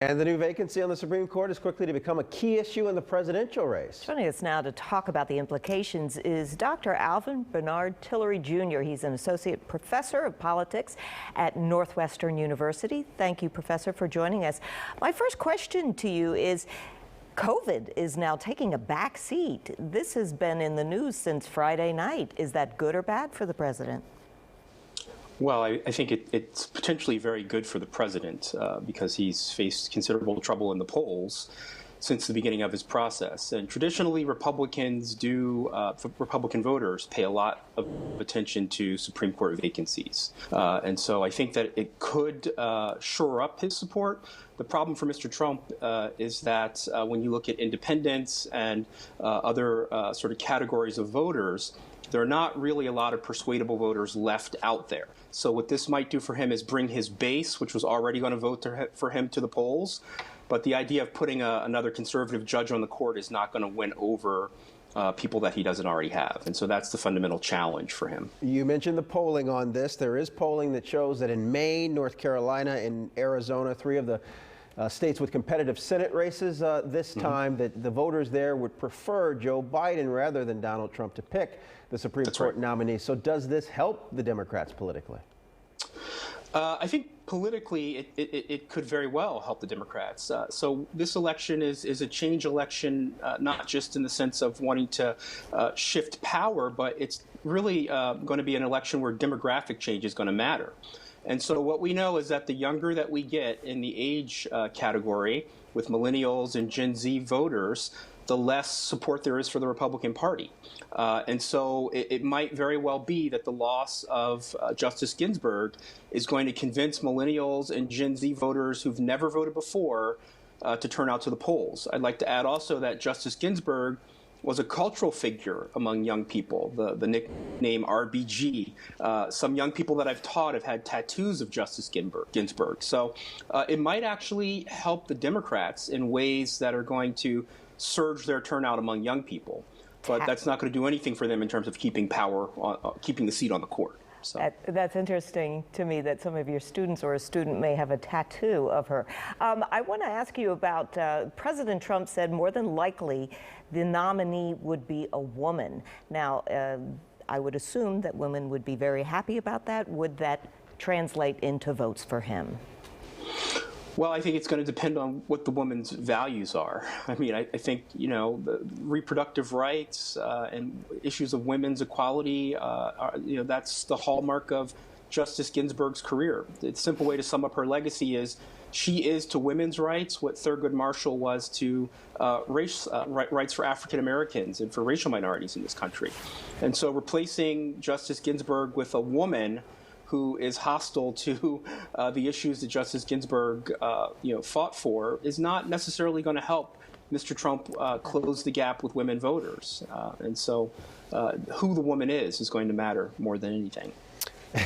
And the new vacancy on the Supreme Court is quickly to become a key issue in the presidential race. Joining us now to talk about the implications is Dr. Alvin Bernard Tillery Jr. He's an associate professor of politics at Northwestern University. Thank you, Professor, for joining us. My first question to you is, COVID is now taking a back seat. This has been in the news since Friday night. Is that good or bad for the president? Well, I think it's potentially very good for the president because he's faced considerable trouble in the polls since the beginning of his process. And traditionally, Republican voters pay a lot of attention to Supreme Court vacancies. And so I think that it could shore up his support. The problem for Mr. Trump is that when you look at independents and other sort of categories of voters, there are not really a lot of persuadable voters left out there. So what this might do for him is bring his base, which was already going to vote for him, to the polls. But the idea of putting another conservative judge on the court is not going to win over people that he doesn't already have. And so that's the fundamental challenge for him. You mentioned the polling on this. There is polling that shows that in Maine, North Carolina, and Arizona, three of the states with competitive Senate races this time, that the voters there would prefer Joe Biden rather than Donald Trump to pick the Supreme Court nominee. So does this help the Democrats politically? I think politically it could very well help the Democrats. So this election is a change election, not just in the sense of wanting to shift power, but it's really going to be an election where demographic change is going to matter. And so what we know is that the younger that we get in the age category with millennials and Gen Z voters, the less support there is for the Republican Party. And so it might very well be that the loss of Justice Ginsburg is going to convince millennials and Gen Z voters who've never voted before to turn out to the polls. I'd like to add also that Justice Ginsburg was a cultural figure among young people, the nickname RBG. Some young people that I've taught have had tattoos of Justice Ginsburg. So it might actually help the Democrats in ways that are going to surge their turnout among young people. But that's not going to do anything for them in terms of keeping power, keeping the seat on the court. So. That's interesting to me that some of your students or a student may have a tattoo of her. I want to ask you about President Trump said more than likely the nominee would be a woman. Now, I would assume that women would be very happy about that. Would that translate into votes for him? Well, I think it's going to depend on what the woman's values are. I mean, I think, you know, the reproductive rights and issues of women's equality, that's the hallmark of Justice Ginsburg's career. The simple way to sum up her legacy is she is to women's rights what Thurgood Marshall was to rights for African Americans and for racial minorities in this country. And so replacing Justice Ginsburg with a woman who is hostile to the issues that Justice Ginsburg fought for is not necessarily going to help Mr. Trump close the gap with women voters. And so who the woman is going to matter more than anything.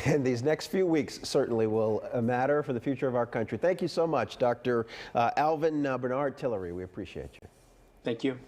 And these next few weeks certainly will matter for the future of our country. Thank you so much, Dr. Alvin Bernard Tillery. We appreciate you. Thank you.